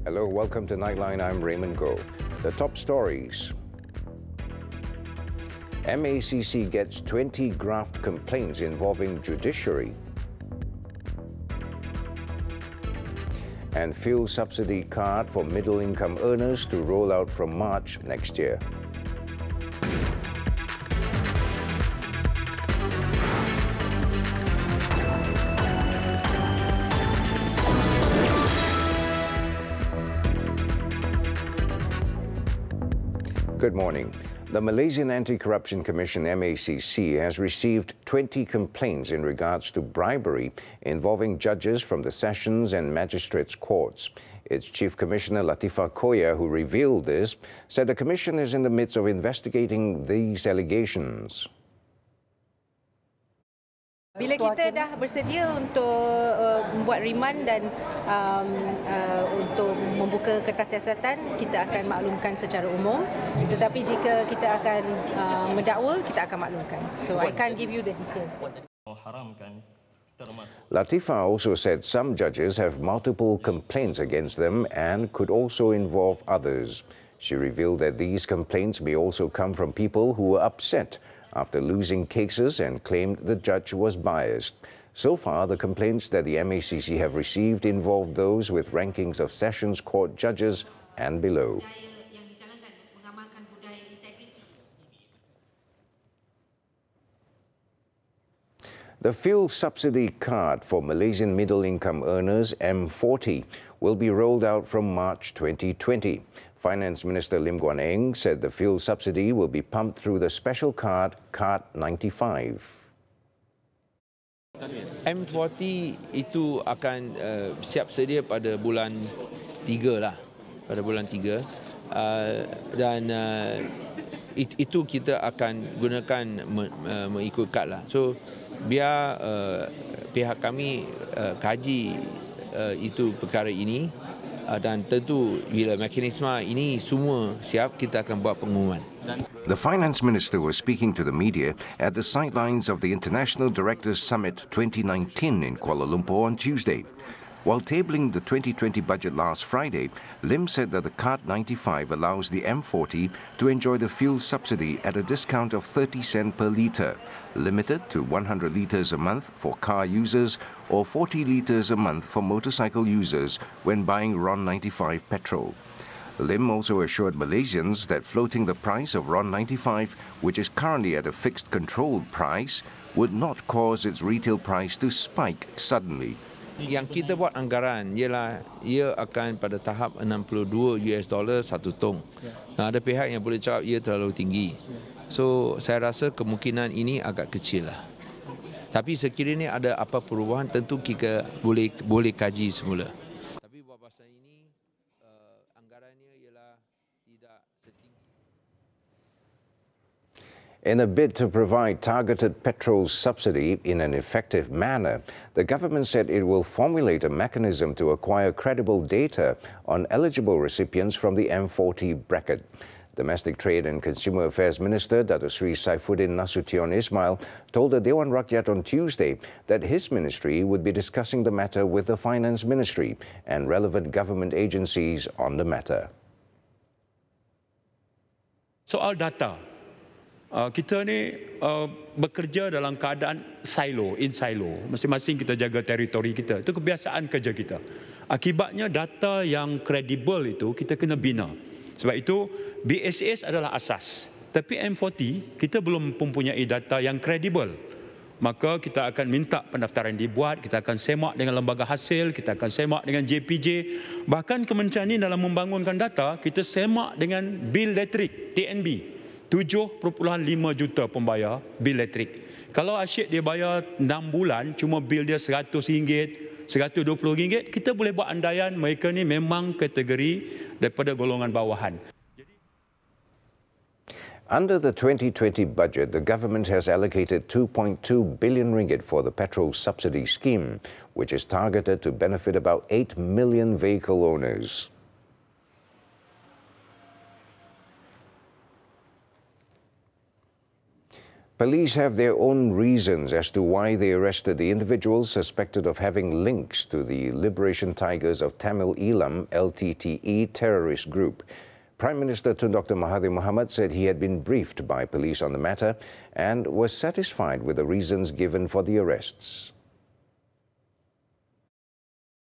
Hello, welcome to Nightline. I'm Raymond Goh. The top stories. MACC gets 20 graft complaints involving judiciary. And fuel subsidy card for middle-income earners to roll out from March next year. Good morning. The Malaysian Anti-Corruption Commission MACC has received 20 complaints in regards to bribery involving judges from the Sessions and Magistrates Courts. Its Chief Commissioner Latifah Koya, who revealed this, said the Commission is in the midst of investigating these allegations. Bila kita dah bersedia untuk membuat remand dan untuk membuka kertas siasatan, kita akan maklumkan secara umum. Tetapi jika kita akan mendakwa, kita akan maklumkan. So I can't give you the details. Latifah also said some judges have multiple complaints against them and could also involve others. She revealed that these complaints may also come from people who were upset after losing cases and claimed the judge was biased. So far, the complaints that the MACC have received involve those with rankings of Sessions Court judges and below. The fuel subsidy card for Malaysian middle-income earners, M40, will be rolled out from March 2020. Finance Minister Lim Guan Eng said the fuel subsidy will be pumped through the special card, Card 95. M40 itu akan siap sedia pada bulan 3 lah, pada bulan 3. Dan itu kita akan gunakan mengikut kad lah. So biar pihak kami kaji itu perkara ini. Dan tentu bila mekanisme ini semua siap, kita akan buat pengumuman. The Finance Minister was speaking to the media at the sidelines of the International Directors Summit 2019 in Kuala Lumpur on Tuesday. While tabling the 2020 budget last Friday, Lim said that the Card 95 allows the M40 to enjoy the fuel subsidy at a discount of 30 cents per litre, limited to 100 litres a month for car users or 40 litres a month for motorcycle users when buying RON 95 petrol. Lim also assured Malaysians that floating the price of RON 95, which is currently at a fixed controlled price, would not cause its retail price to spike suddenly. Yang kita buat anggaran ialah ia akan pada tahap $62 satu tong. Ada pihak yang boleh cakap ia terlalu tinggi. So saya rasa kemungkinan ini agak kecil lah. Tapi sekiranya ada apa perubahan, tentu kita boleh kaji semula. Tapi buat masa ini anggarannya ialah tidak setinggi. In a bid to provide targeted petrol subsidy in an effective manner, the government said it will formulate a mechanism to acquire credible data on eligible recipients from the M40 bracket. Domestic Trade and Consumer Affairs Minister Datuk Seri Saifuddin Nasution Ismail told the Dewan Rakyat on Tuesday that his ministry would be discussing the matter with the Finance Ministry and relevant government agencies on the matter. Soal data, kita ni bekerja dalam keadaan in silo. Masing-masing kita jaga teritori kita. Itu kebiasaan kerja kita. Akibatnya data yang kredibel itu kita kena bina. Sebab itu BSS adalah asas. Tapi M40 kita belum mempunyai data yang kredibel. Maka kita akan minta pendaftaran dibuat, kita akan semak dengan lembaga hasil, kita akan semak dengan JPJ. Bahkan kementerian ini dalam membangunkan data, kita semak dengan bil elektrik TNB. 7.5 juta pembayar bil elektrik. Kalau asyik dia bayar 6 bulan, cuma bil dia RM100, RM120, kita boleh buat andaian mereka ni memang kategori daripada golongan bawahan. Under the 2020 budget, the government has allocated 2.2 billion ringgit for the petrol subsidy scheme, which is targeted to benefit about 8 million vehicle owners. Police have their own reasons as to why they arrested the individuals suspected of having links to the Liberation Tigers of Tamil Eelam LTTE terrorist group. Prime Minister Tun Dr. Mahathir Mohamad said he had been briefed by police on the matter and was satisfied with the reasons given for the arrests.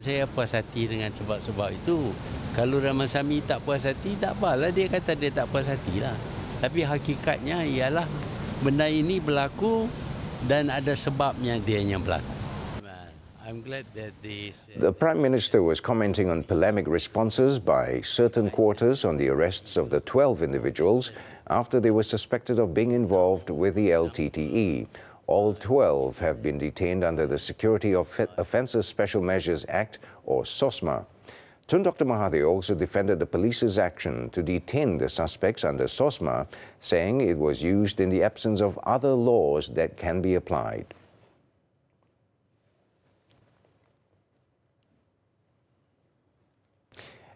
Saya puas hati dengan sebab-sebab itu. Kalau Ramasamy tak puas hati, tak apalah dia kata dia tak puas hati lah. Tapi hakikatnya ialah benda ini berlaku dan ada sebabnya dia yang berlaku. I'm glad that the Prime Minister was commenting on polemic responses by certain quarters on the arrests of the 12 individuals after they were suspected of being involved with the LTTE. All 12 have been detained under the Security Offences Special Measures Act, or SOSMA. Tun Dr. Mahathir also defended the police's action to detain the suspects under SOSMA, saying it was used in the absence of other laws that can be applied.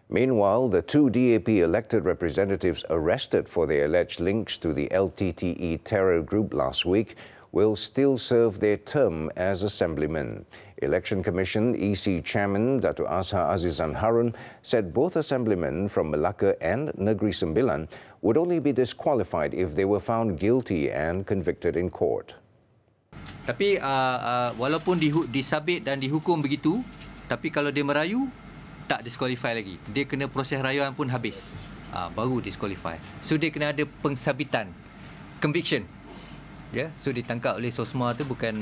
Meanwhile, the two DAP elected representatives arrested for their alleged links to the LTTE terror group last week will still serve their term as assemblymen. Election Commission EC Chairman Dato' Azhar Azizan Harun said both assemblymen from Melaka and Negeri Sembilan would only be disqualified if they were found guilty and convicted in court. Tapi walaupun disabit dan dihukum begitu, tapi kalau dia merayu, tak disqualify lagi. Dia kena proses rayuan pun habis, baru disqualify. So dia kena ada pengsabitan, conviction. Ya, so ditangkap oleh SOSMA tu bukan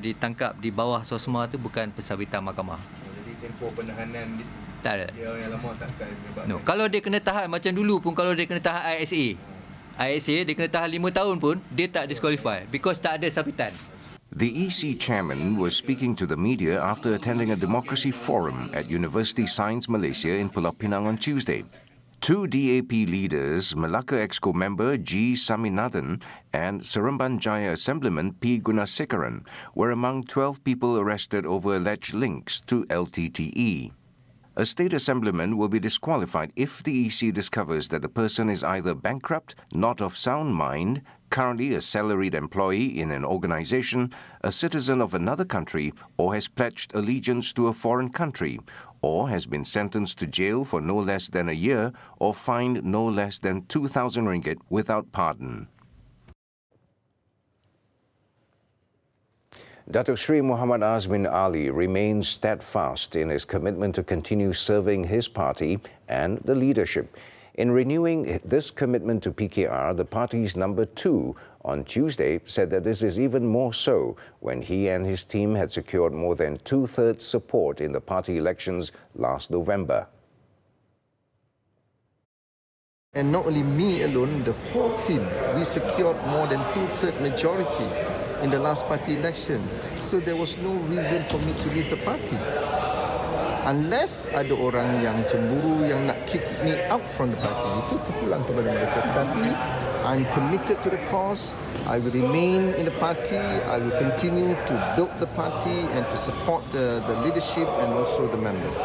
ditangkap di bawah SOSMA tu bukan pensabitan mahkamah. Jadi tempoh penahanan tak ada. Dia yang lama takkan menyebabkan. No, kalau dia kena tahan macam dulu pun, kalau dia kena tahan ISA dia kena tahan 5 tahun pun dia tak disqualify because tak ada sabitan. The EC chairman was speaking to the media after attending a democracy forum at University Science Malaysia in Pulau Pinang on Tuesday. Two DAP leaders, Melaka Exco member G. Saminathan and Seremban Jaya Assemblyman P. Gunasekaran, were among 12 people arrested over alleged links to LTTE. A state assemblyman will be disqualified if the EC discovers that the person is either bankrupt, not of sound mind, currently a salaried employee in an organization, a citizen of another country, or has pledged allegiance to a foreign country, or has been sentenced to jail for no less than a year or fined no less than 2,000 ringgit without pardon. Datuk Sri Muhammad Azmin Ali remains steadfast in his commitment to continue serving his party and the leadership. In renewing this commitment to PKR, the party's number 2 on Tuesday said that this is even more so when he and his team had secured more than 2/3 support in the party elections last November. And not only me alone, the whole team, we secured more than 2/3 majority in the last party election. So there was no reason for me to leave the party. Unless ada orang yang cemburu yang nak kick me out from the party, itu terpulang kepada mereka. Tetapi I'm committed to the cause. I will remain in the party. I will continue to build the party and to support the leadership and also the members.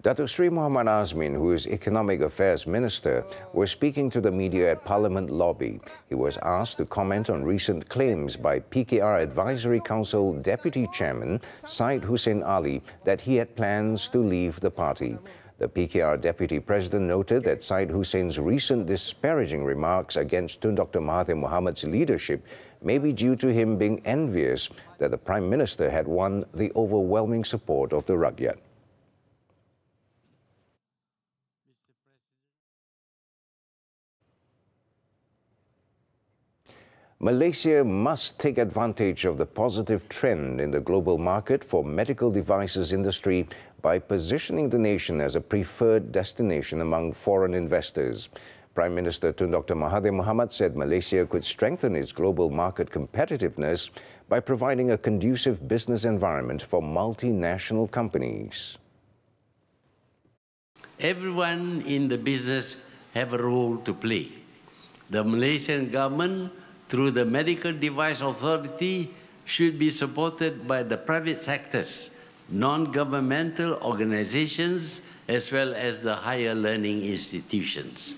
Datuk Sri Muhammad Azmin, who is Economic Affairs Minister, was speaking to the media at Parliament lobby. He was asked to comment on recent claims by PKR Advisory Council Deputy Chairman Syed Hussein Ali that he had plans to leave the party. The PKR Deputy President noted that Syed Hussein's recent disparaging remarks against Tun Dr. Mahathir Mohamad's leadership may be due to him being envious that the Prime Minister had won the overwhelming support of the Rakyat. Malaysia must take advantage of the positive trend in the global market for medical devices industry by positioning the nation as a preferred destination among foreign investors. Prime Minister Tun Dr. Mahathir Mohamad said Malaysia could strengthen its global market competitiveness by providing a conducive business environment for multinational companies. Everyone in the business have a role to play. The Malaysian government, through the Medical Device Authority, should be supported by the private sectors, non-governmental organizations, as well as the higher learning institutions.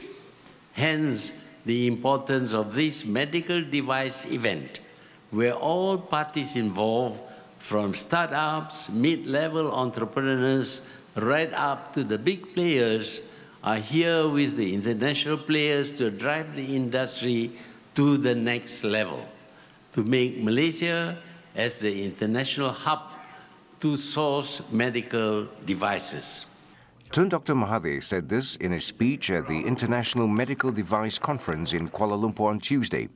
Hence, the importance of this medical device event, where all parties involved, from startups, mid-level entrepreneurs, right up to the big players, are here with the international players to drive the industry to the next level, to make Malaysia as the international hub to source medical devices. Tun Dr. Mahathir said this in a speech at the International Medical Device Conference in Kuala Lumpur on Tuesday.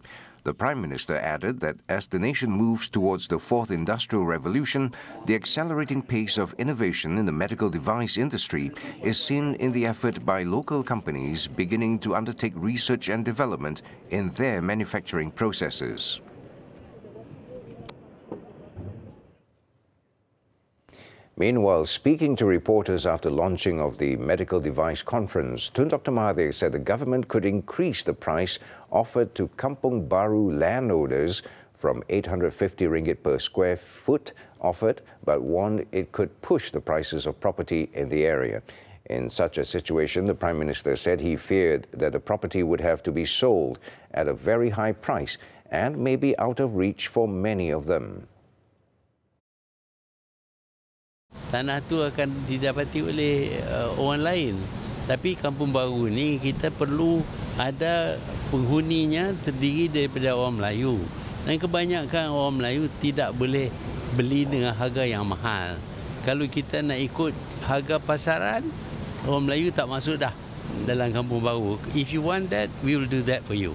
The Prime Minister added that as the nation moves towards the fourth industrial revolution, the accelerating pace of innovation in the medical device industry is seen in the effort by local companies beginning to undertake research and development in their manufacturing processes. Meanwhile, speaking to reporters after launching of the medical device conference, Tun Dr. Mahathir said the government could increase the price offered to Kampung Baru landowners from 850 ringgit per square foot offered, but warned it could push the prices of property in the area. In such a situation, the Prime Minister said he feared that the property would have to be sold at a very high price and may be out of reach for many of them. Tanah tu akan didapati oleh orang lain. Tapi kampung baru ni kita perlu ada penghuninya terdiri daripada orang Melayu. Dan kebanyakan orang Melayu tidak boleh beli dengan harga yang mahal. Kalau kita nak ikut harga pasaran, orang Melayu tak masuk dah dalam kampung baru. If you want that, we will do that for you.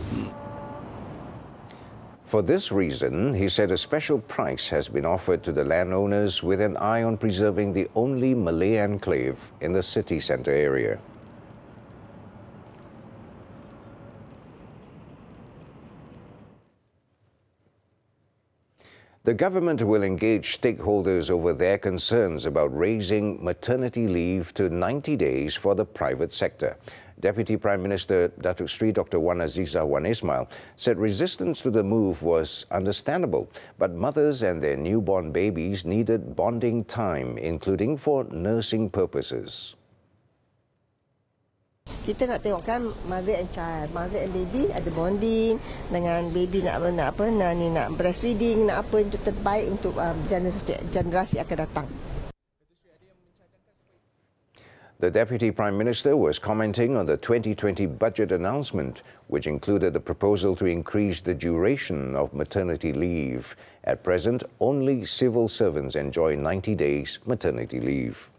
For this reason, he said a special price has been offered to the landowners with an eye on preserving the only Malay enclave in the city centre area. The government will engage stakeholders over their concerns about raising maternity leave to 90 days for the private sector. Deputy Prime Minister Datuk Sri Dr. Wan Azizah Wan Ismail said resistance to the move was understandable, but mothers and their newborn babies needed bonding time, including for nursing purposes. Kita nak tengok kan mother and child, mother and baby ada bonding dengan baby nak breastfeeding, nak apa yang terbaik untuk generasi akan datang. The Deputy Prime Minister was commenting on the 2020 budget announcement, which included a proposal to increase the duration of maternity leave. At present, only civil servants enjoy 90 days maternity leave.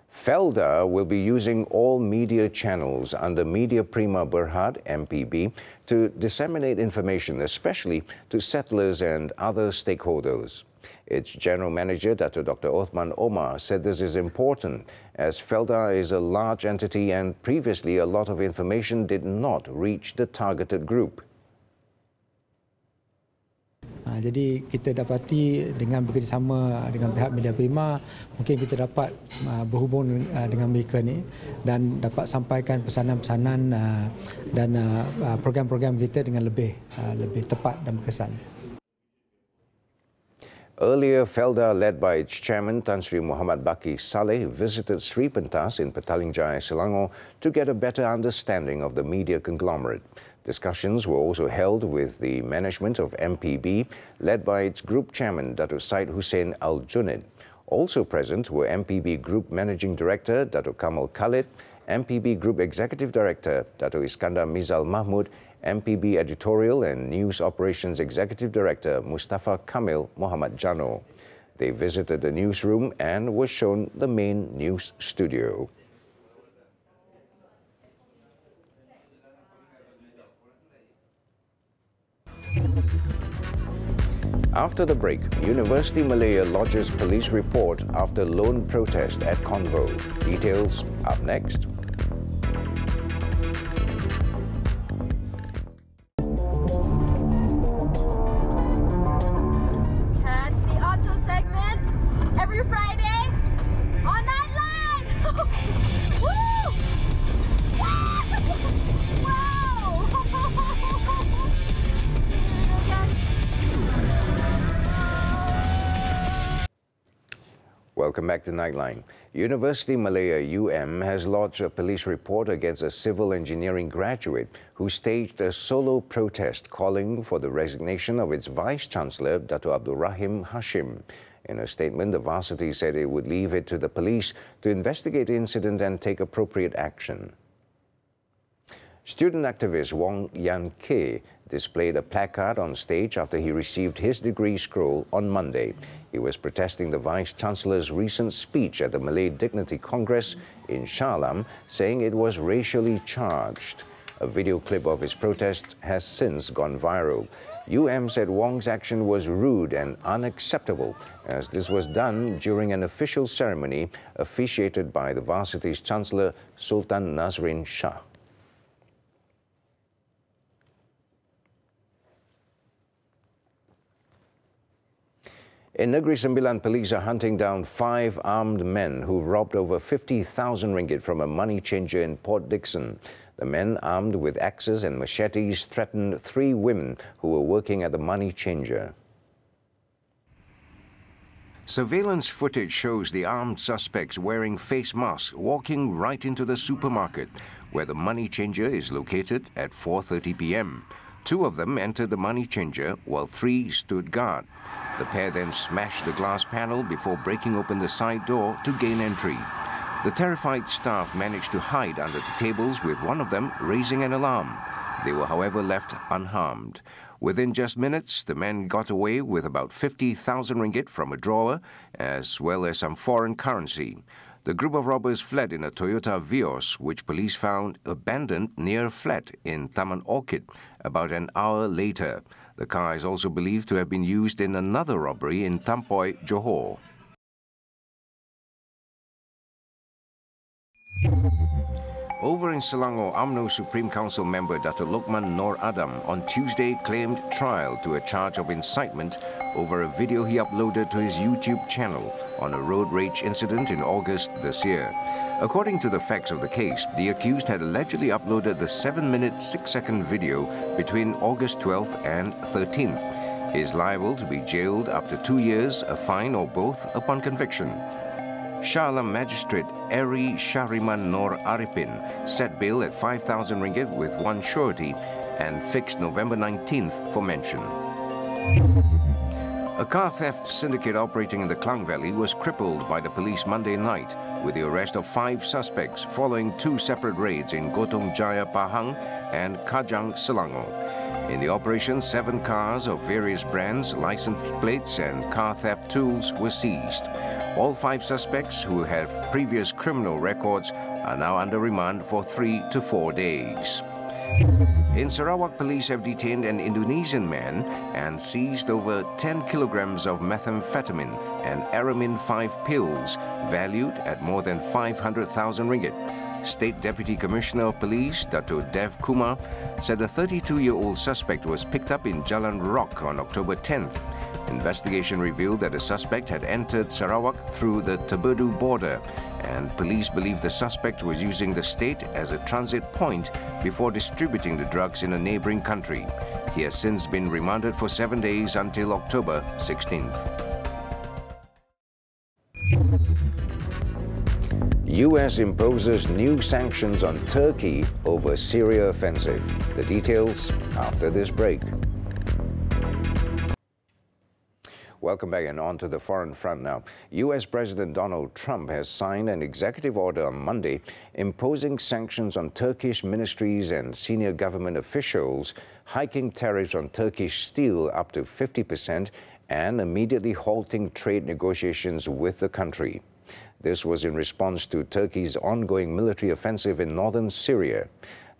Felda will be using all media channels under Media Prima Berhad, MPB, to disseminate information, especially to settlers and other stakeholders. Its General Manager, Dr. Othman Omar, said this is important as Felda is a large entity and previously a lot of information did not reach the targeted group. Jadi kita dapati dengan bekerjasama dengan pihak Media Prima, mungkin kita dapat berhubung dengan mereka ni dan dapat sampaikan pesanan-pesanan dan program-program kita dengan lebih tepat dan berkesan. Earlier, Felda, led by its chairman Tan Sri Muhammad Baki Saleh, visited Sri Pentas in Petaling Jaya, Selangor to get a better understanding of the media conglomerate. Discussions were also held with the management of MPB, led by its group chairman Datuk Syed Hussein Al-Junid. Also present were MPB Group Managing Director Datuk Kamal Khalid, MPB Group Executive Director Datuk Iskandar Mizal Mahmud, MPB Editorial and News Operations Executive Director Mustafa Kamil Muhammad Jano. They visited the newsroom and were shown the main news studio. After the break, University Malaya lodges police report after lone protest at Convo. Details up next. Catch the auto segment every Friday on Nightline! Woo! Wow! Welcome. Welcome back to Nightline. University Malaya has lodged a police report against a civil engineering graduate who staged a solo protest calling for the resignation of its Vice-Chancellor, Dato' Abdul Rahim Hashim. In a statement, the varsity said it would leave it to the police to investigate the incident and take appropriate action. Student activist Wong Yan Kee displayed a placard on stage after he received his degree scroll on Monday. He was protesting the Vice-Chancellor's recent speech at the Malay Dignity Congress in Shah Alam, saying it was racially charged. A video clip of his protest has since gone viral. said Wong's action was rude and unacceptable, as this was done during an official ceremony officiated by the varsity's Chancellor, Sultan Nazrin Shah. In Negeri Sembilan, police are hunting down 5 armed men who robbed over 50,000 ringgit from a money changer in Port Dickson. The men, armed with axes and machetes, threatened 3 women who were working at the money changer. Surveillance footage shows the armed suspects wearing face masks walking right into the supermarket, where the money changer is located at 4:30 p.m. 2 of them entered the money changer while 3 stood guard. The pair then smashed the glass panel before breaking open the side door to gain entry. The terrified staff managed to hide under the tables, with one of them raising an alarm. They were, however, left unharmed. Within just minutes, the men got away with about 50,000 ringgit from a drawer, as well as some foreign currency. The group of robbers fled in a Toyota Vios, which police found abandoned near a flat in Taman Orchid about an hour later. The car is also believed to have been used in another robbery in Tampoy, Johor. Over in Selangor, UMNO Supreme Council member Dato' Lokman Nur Adam on Tuesday claimed trial to a charge of incitement over a video he uploaded to his YouTube channel on a road rage incident in August this year. According to the facts of the case, the accused had allegedly uploaded the 7-minute 6-second video between August 12th and 13th. He is liable to be jailed up to 2 years, a fine or both upon conviction. Shah Alam Magistrate Eri Shahriman Nur Arifin set bail at 5,000 ringgit with 1 surety and fixed November 19th for mention. A car theft syndicate operating in the Klang Valley was crippled by the police Monday night with the arrest of 5 suspects following 2 separate raids in Gotong Jaya, Pahang and Kajang, Selangor. In the operation, 7 cars of various brands, license plates and car theft tools were seized. All 5 suspects, who have previous criminal records, are now under remand for 3 to 4 days. In Sarawak, police have detained an Indonesian man and seized over 10 kilograms of methamphetamine and Aramin 5 pills, valued at more than 500,000 ringgit. State Deputy Commissioner of Police, Dato' Dev Kumar, said the 32-year-old suspect was picked up in Jalan Rock on October 10th. Investigation revealed that the suspect had entered Sarawak through the Tebedu border, and police believe the suspect was using the state as a transit point before distributing the drugs in a neighboring country. He has since been remanded for 7 days until October 16th. US imposes new sanctions on Turkey over Syria offensive. The details after this break. Welcome back, and on to the foreign front now. U.S. President Donald Trump has signed an executive order on Monday imposing sanctions on Turkish ministries and senior government officials, hiking tariffs on Turkish steel up to 50% and immediately halting trade negotiations with the country. This was in response to Turkey's ongoing military offensive in northern Syria.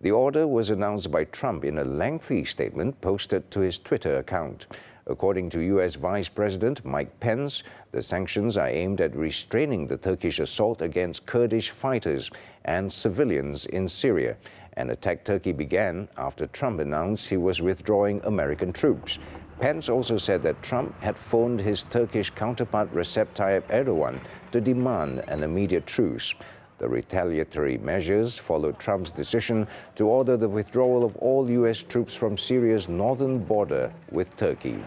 The order was announced by Trump in a lengthy statement posted to his Twitter account. According to U.S. Vice President Mike Pence, the sanctions are aimed at restraining the Turkish assault against Kurdish fighters and civilians in Syria. An attack Turkey began after Trump announced he was withdrawing American troops. Pence also said that Trump had phoned his Turkish counterpart Recep Tayyip Erdogan to demand an immediate truce. The retaliatory measures followed Trump's decision to order the withdrawal of all U.S. troops from Syria's northern border with Turkey.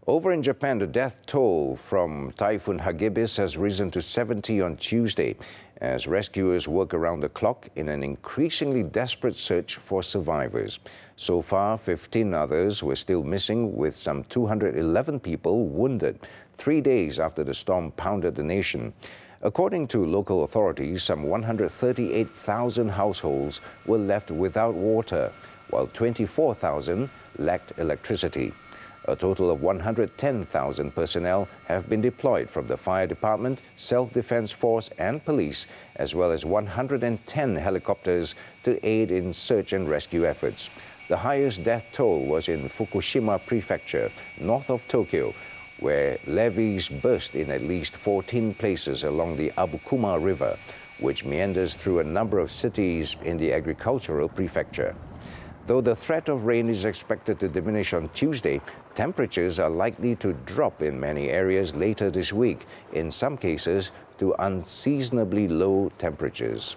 Over in Japan, the death toll from Typhoon Hagibis has risen to 70 on Tuesday as rescuers work around the clock in an increasingly desperate search for survivors. So far, 15 others were still missing, with some 211 people wounded 3 days after the storm pounded the nation. According to local authorities, some 138,000 households were left without water, while 24,000 lacked electricity. A total of 110,000 personnel have been deployed from the fire department, self-defense force and police, as well as 110 helicopters to aid in search and rescue efforts. The highest death toll was in Fukushima Prefecture, north of Tokyo, where levees burst in at least 14 places along the Abukuma River, which meanders through a number of cities in the agricultural prefecture. Though the threat of rain is expected to diminish on Tuesday, temperatures are likely to drop in many areas later this week, in some cases to unseasonably low temperatures.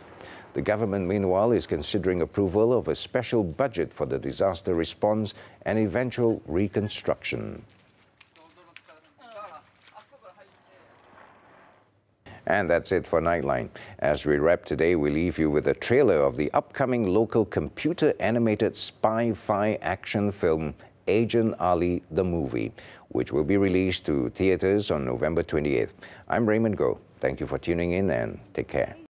The government, meanwhile, is considering approval of a special budget for the disaster response and eventual reconstruction. And that's it for Nightline. As we wrap today, we leave you with a trailer of the upcoming local computer-animated spy-fi action film Agent Ali the Movie, which will be released to theaters on November 28th. I'm Raymond Goh. Thank you for tuning in and take care.